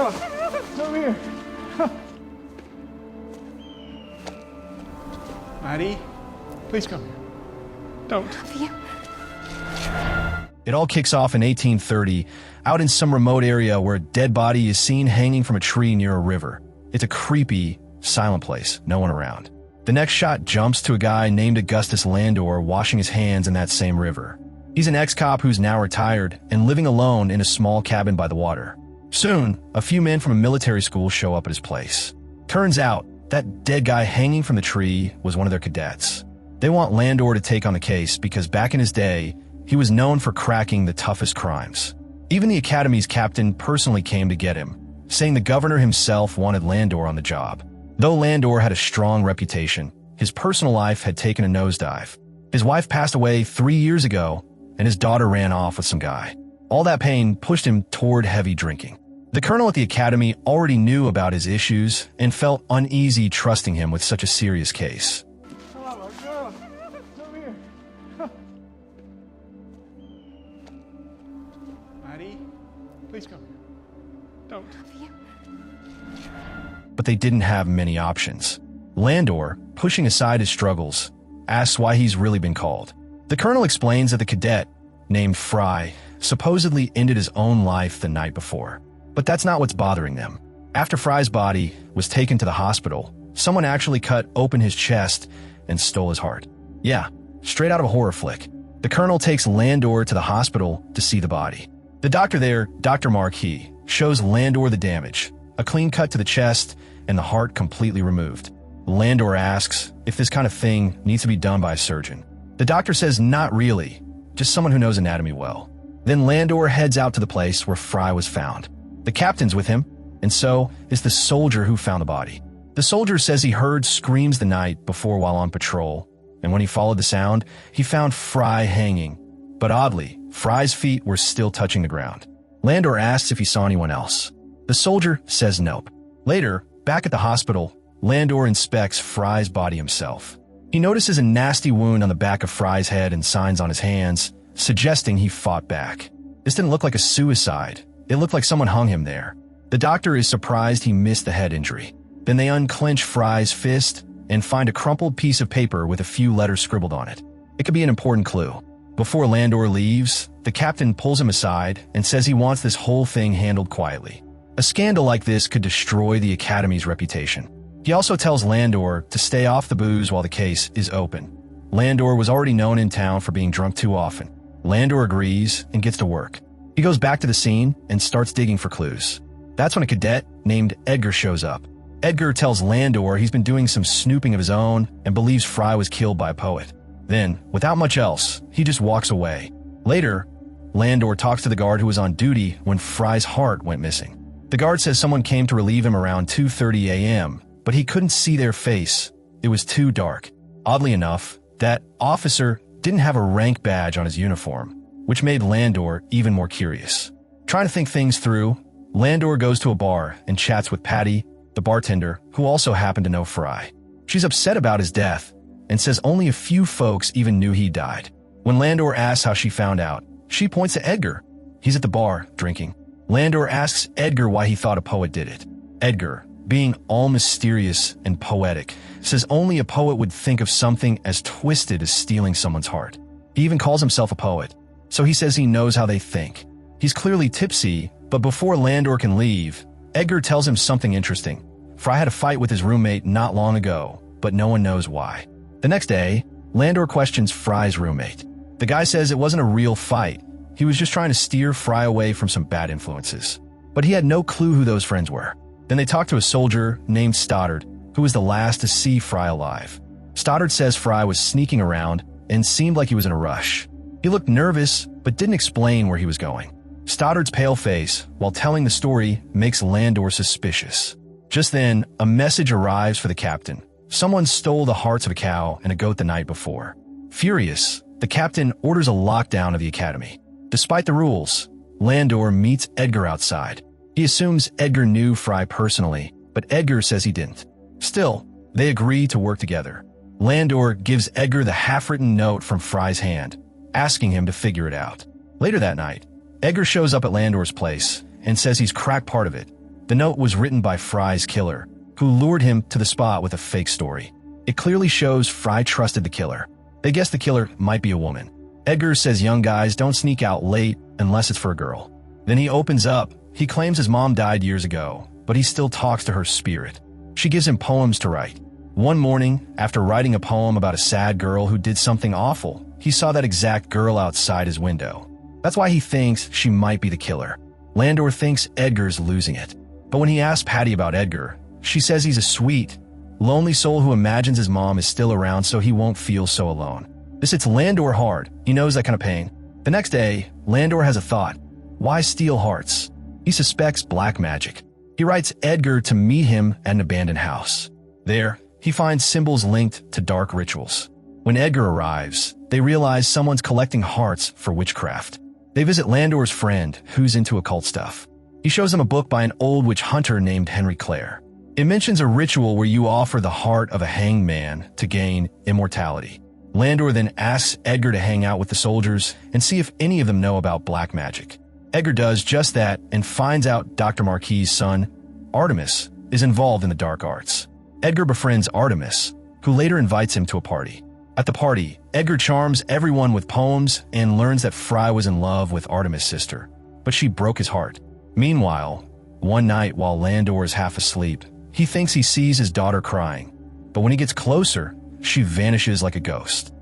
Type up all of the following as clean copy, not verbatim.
God! Come here! Maddie, please come here. Don't. Love you. It all kicks off in 1830, out in some remote area where a dead body is seen hanging from a tree near a river. It's a creepy, silent place, no one around. The next shot jumps to a guy named Augustus Landor washing his hands in that same river. He's an ex-cop who's now retired and living alone in a small cabin by the water. Soon, a few men from a military school show up at his place. Turns out, that dead guy hanging from the tree was one of their cadets. They want Landor to take on the case because back in his day, he was known for cracking the toughest crimes. Even the academy's captain personally came to get him, saying the governor himself wanted Landor on the job. Though Landor had a strong reputation, his personal life had taken a nosedive. His wife passed away 3 years ago, and his daughter ran off with some guy. All that pain pushed him toward heavy drinking. The colonel at the academy already knew about his issues and felt uneasy trusting him with such a serious case. Oh my God! Come here! Maddie, please come here. Don't. Love you. But they didn't have many options. Landor, pushing aside his struggles, asks why he's really been called. The colonel explains that the cadet, named Fry, supposedly ended his own life the night before. But that's not what's bothering them. After Fry's body was taken to the hospital, someone actually cut open his chest and stole his heart. Yeah, straight out of a horror flick. The colonel takes Landor to the hospital to see the body. The doctor there, Dr. Marquis, shows Landor the damage, a clean cut to the chest and the heart completely removed. Landor asks if this kind of thing needs to be done by a surgeon. The doctor says not really, just someone who knows anatomy well. Then Landor heads out to the place where Fry was found. The captain's with him, and so is the soldier who found the body. The soldier says he heard screams the night before while on patrol, and when he followed the sound, he found Fry hanging. But oddly, Fry's feet were still touching the ground. Landor asks if he saw anyone else. The soldier says nope. Later, back at the hospital, Landor inspects Fry's body himself. He notices a nasty wound on the back of Fry's head and signs on his hands, suggesting he fought back. This didn't look like a suicide. It looked like someone hung him there. The doctor is surprised he missed the head injury. Then they unclench Fry's fist and find a crumpled piece of paper with a few letters scribbled on it. It could be an important clue. Before Landor leaves, the captain pulls him aside and says he wants this whole thing handled quietly. A scandal like this could destroy the academy's reputation. He also tells Landor to stay off the booze while the case is open. Landor was already known in town for being drunk too often. Landor agrees and gets to work. He goes back to the scene and starts digging for clues. That's when a cadet named Edgar shows up. Edgar tells Landor he's been doing some snooping of his own and believes Fry was killed by a poet. Then, without much else, he just walks away. Later, Landor talks to the guard who was on duty when Fry's heart went missing. The guard says someone came to relieve him around 2:30 a.m., but he couldn't see their face. It was too dark. Oddly enough, that officer didn't have a rank badge on his uniform, which made Landor even more curious. Trying to think things through, Landor goes to a bar and chats with Patty, the bartender, who also happened to know Fry. She's upset about his death and says only a few folks even knew he died. When Landor asks how she found out, she points to Edgar. He's at the bar, drinking. Landor asks Edgar why he thought a poet did it. Edgar, being all mysterious and poetic, says only a poet would think of something as twisted as stealing someone's heart. He even calls himself a poet, so he says he knows how they think. He's clearly tipsy, but before Landor can leave, Edgar tells him something interesting. Fry had a fight with his roommate not long ago, but no one knows why. The next day, Landor questions Fry's roommate. The guy says it wasn't a real fight. He was just trying to steer Fry away from some bad influences. But he had no clue who those friends were. Then they talk to a soldier named Stoddard, who was the last to see Fry alive. Stoddard says Fry was sneaking around and seemed like he was in a rush. He looked nervous, but didn't explain where he was going. Stoddard's pale face, while telling the story, makes Landor suspicious. Just then, a message arrives for the captain. Someone stole the hearts of a cow and a goat the night before. Furious, the captain orders a lockdown of the academy. Despite the rules, Landor meets Edgar outside. He assumes Edgar knew Fry personally, but Edgar says he didn't. Still, they agree to work together. Landor gives Edgar the half-written note from Fry's hand, asking him to figure it out. Later that night, Edgar shows up at Landor's place and says he's cracked part of it. The note was written by Fry's killer, who lured him to the spot with a fake story. It clearly shows Fry trusted the killer. They guess the killer might be a woman. Edgar says young guys don't sneak out late unless it's for a girl. Then he opens up. He claims his mom died years ago, but he still talks to her spirit. She gives him poems to write. One morning, after writing a poem about a sad girl who did something awful, he saw that exact girl outside his window. That's why he thinks she might be the killer. Landor thinks Edgar's losing it. But when he asks Patty about Edgar, she says he's a sweet, lonely soul who imagines his mom is still around so he won't feel so alone. This hits Landor hard. He knows that kind of pain. The next day, Landor has a thought. Why steal hearts? He suspects black magic. He writes Edgar to meet him at an abandoned house. There, he finds symbols linked to dark rituals. When Edgar arrives, they realize someone's collecting hearts for witchcraft. They visit Landor's friend, who's into occult stuff. He shows them a book by an old witch hunter named Henry Clare. It mentions a ritual where you offer the heart of a hanged man to gain immortality. Landor then asks Edgar to hang out with the soldiers and see if any of them know about black magic. Edgar does just that and finds out Dr. Marquis' son, Artemis, is involved in the dark arts. Edgar befriends Artemis, who later invites him to a party. At the party, Edgar charms everyone with poems and learns that Fry was in love with Artemis' sister, but she broke his heart. Meanwhile, one night while Landor is half asleep, he thinks he sees his daughter crying, but when he gets closer, she vanishes like a ghost.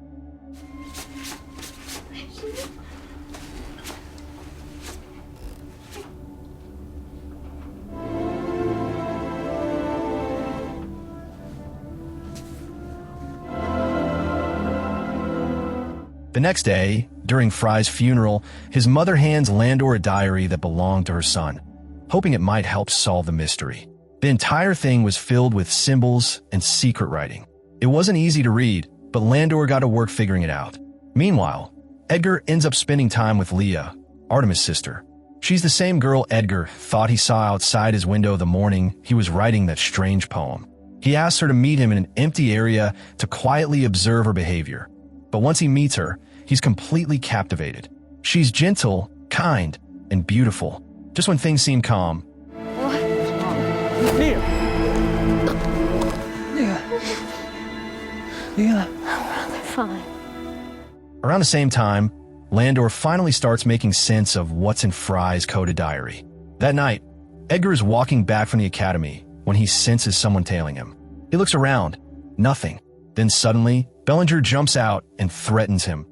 The next day, during Fry's funeral, his mother hands Landor a diary that belonged to her son, hoping it might help solve the mystery. The entire thing was filled with symbols and secret writing. It wasn't easy to read, but Landor got to work figuring it out. Meanwhile, Edgar ends up spending time with Leah, Artemis' sister. She's the same girl Edgar thought he saw outside his window the morning he was writing that strange poem. He asks her to meet him in an empty area to quietly observe her behavior. But once he meets her, he's completely captivated. She's gentle, kind, and beautiful. Just when things seem calm, What? Leah! Leah. Fine. around the same time, Landor finally starts making sense of what's in Fry's coded diary. That night, Edgar is walking back from the academy when he senses someone tailing him. He looks around. Nothing. Then suddenly, Bellinger jumps out and threatens him.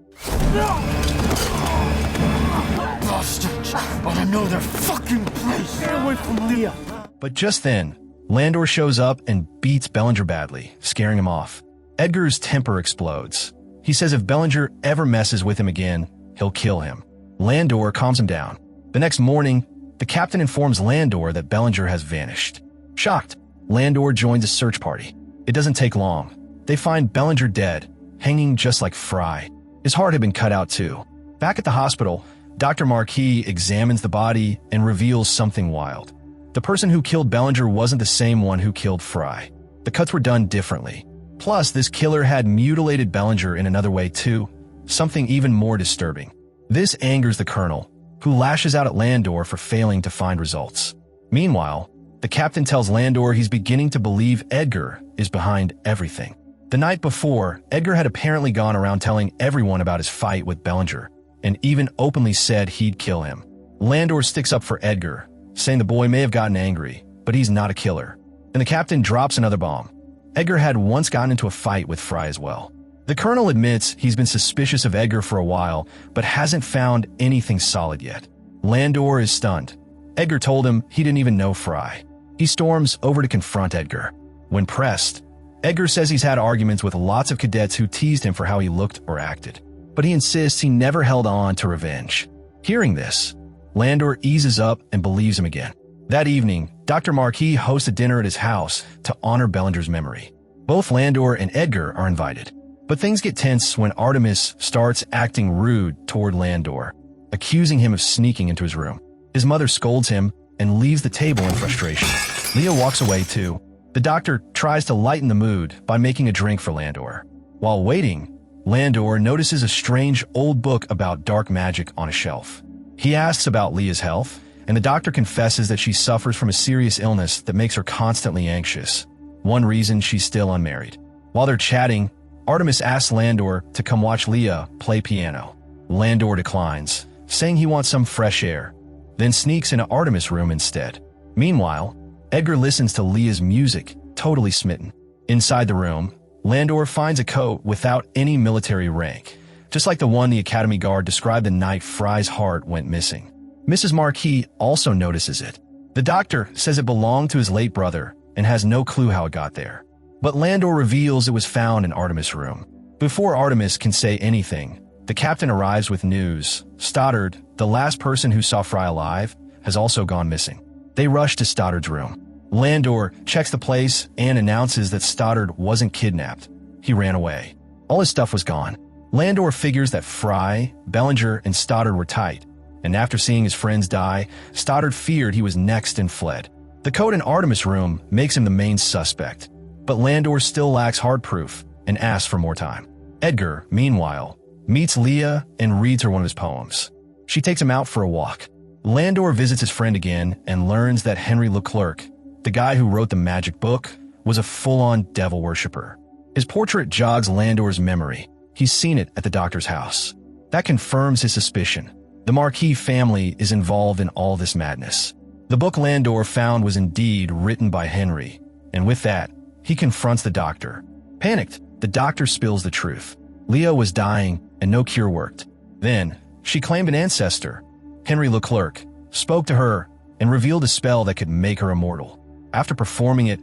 Bastards! I know their fucking place! Get away from Leah! But just then, Landor shows up and beats Bellinger badly, scaring him off. Edgar's temper explodes. He says if Bellinger ever messes with him again, he'll kill him. Landor calms him down. The next morning, the captain informs Landor that Bellinger has vanished. Shocked, Landor joins a search party. It doesn't take long. They find Bellinger dead, hanging just like Fry. His heart had been cut out too. Back at the hospital, Dr. Marquis examines the body and reveals something wild. The person who killed Bellinger wasn't the same one who killed Fry. The cuts were done differently. Plus, this killer had mutilated Bellinger in another way too, something even more disturbing. This angers the colonel, who lashes out at Landor for failing to find results. Meanwhile, the captain tells Landor he's beginning to believe Edgar is behind everything. The night before, Edgar had apparently gone around telling everyone about his fight with Bellinger, and even openly said he'd kill him. Landor sticks up for Edgar, saying the boy may have gotten angry, but he's not a killer. And the captain drops another bomb. Edgar had once gotten into a fight with Fry as well. The colonel admits he's been suspicious of Edgar for a while, but hasn't found anything solid yet. Landor is stunned. Edgar told him he didn't even know Fry. He storms over to confront Edgar. When pressed, Edgar says he's had arguments with lots of cadets who teased him for how he looked or acted, but he insists he never held on to revenge. Hearing this, Landor eases up and believes him again. That evening, Dr. Marquis hosts a dinner at his house to honor Bellinger's memory. Both Landor and Edgar are invited. But things get tense when Artemis starts acting rude toward Landor, accusing him of sneaking into his room. His mother scolds him and leaves the table in frustration. Leah walks away too. The doctor tries to lighten the mood by making a drink for Landor. While waiting, Landor notices a strange old book about dark magic on a shelf. He asks about Leah's health, and the doctor confesses that she suffers from a serious illness that makes her constantly anxious. One reason she's still unmarried. While they're chatting, Artemis asks Landor to come watch Leah play piano. Landor declines, saying he wants some fresh air, then sneaks into Artemis' room instead. Meanwhile, Edgar listens to Leah's music, totally smitten. Inside the room, Landor finds a coat without any military rank, just like the one the Academy guard described the night Fry's heart went missing. Mrs. Marquis also notices it. The doctor says it belonged to his late brother and has no clue how it got there. But Landor reveals it was found in Artemis' room. Before Artemis can say anything, the captain arrives with news. Stoddard, the last person who saw Fry alive, has also gone missing. They rush to Stoddard's room. Landor checks the place and announces that Stoddard wasn't kidnapped. He ran away. All his stuff was gone. Landor figures that Fry, Bellinger, and Stoddard were tight, and after seeing his friends die, Stoddard feared he was next and fled. The coat in Artemis' room makes him the main suspect, but Landor still lacks hard proof and asks for more time. Edgar, meanwhile, meets Leah and reads her one of his poems. She takes him out for a walk. Landor visits his friend again and learns that Henry Leclerc, the guy who wrote the magic book, was a full-on devil worshiper. His portrait jogs Landor's memory. He's seen it at the doctor's house. That confirms his suspicion. The Marquis family is involved in all this madness. The book Landor found was indeed written by Henry, and with that, he confronts the doctor. Panicked, the doctor spills the truth. Leah was dying and no cure worked. Then, she claimed an ancestor, Henry Leclerc, spoke to her and revealed a spell that could make her immortal. After performing it,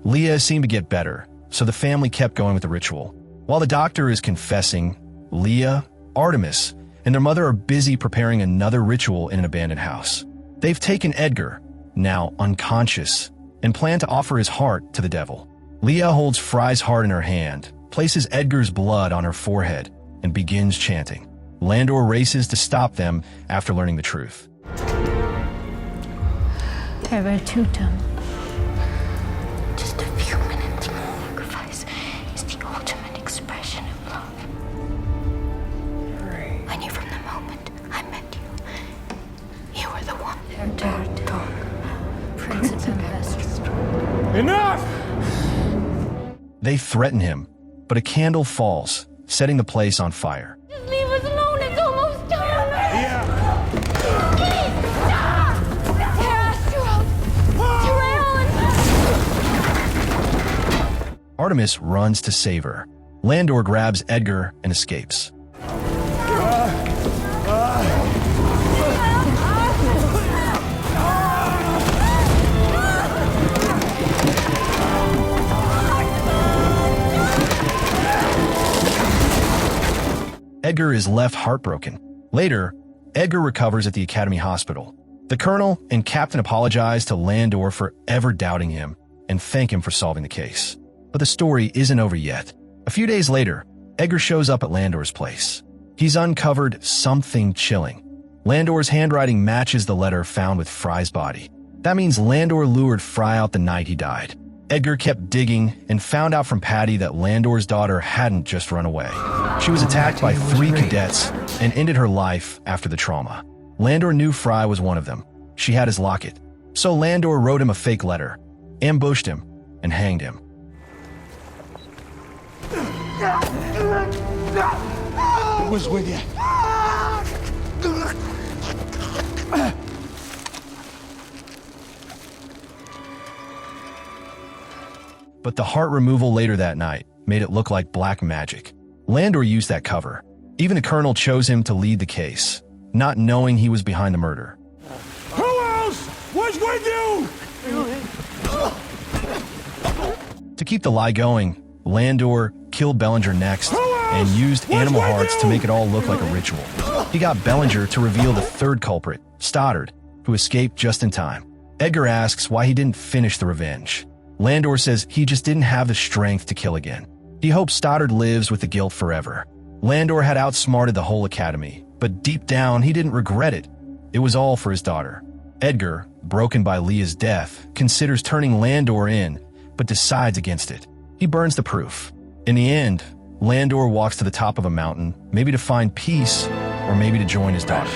Leah seemed to get better, so the family kept going with the ritual. While the doctor is confessing, Leah, Artemis, and their mother are busy preparing another ritual in an abandoned house. They've taken Edgar, now unconscious, and plan to offer his heart to the devil. Leah holds Fry's heart in her hand, places Edgar's blood on her forehead, and begins chanting. Landor races to stop them after learning the truth. Teratutum. Just a few minutes more sacrifice is the ultimate expression of love. I knew from the moment I met you, you were the one. Prince of Investors. Enough! They threaten him, but a candle falls, setting the place on fire. Just leave us alone, it's almost time! Yeah! Please, stop! Terrell! Artemis runs to save her. Landor grabs Edgar and escapes. Edgar is left heartbroken. Later, Edgar recovers at the Academy Hospital. The Colonel and Captain apologize to Landor for ever doubting him and thank him for solving the case. But the story isn't over yet. A few days later, Edgar shows up at Landor's place. He's uncovered something chilling. Landor's handwriting matches the letter found with Fry's body. That means Landor lured Fry out the night he died. Edgar kept digging and found out from Patty that Landor's daughter hadn't just run away. She was attacked by 3 cadets and ended her life after the trauma. Landor knew Fry was one of them. She had his locket. So Landor wrote him a fake letter, ambushed him, and hanged him. It was with you. But the heart removal later that night made it look like black magic. Landor used that cover. Even the Colonel chose him to lead the case, not knowing he was behind the murder. Who else was with you? To keep the lie going, Landor killed Bellinger next and used animal hearts to make it all look like a ritual. He got Bellinger to reveal the third culprit, Stoddard, who escaped just in time. Edgar asks why he didn't finish the revenge. Landor says he just didn't have the strength to kill again. He hopes Stoddard lives with the guilt forever. Landor had outsmarted the whole Academy, but deep down he didn't regret it. It was all for his daughter. Edgar, broken by Leah's death, considers turning Landor in, but decides against it. He burns the proof. In the end, Landor walks to the top of a mountain, maybe to find peace, or maybe to join his daughter.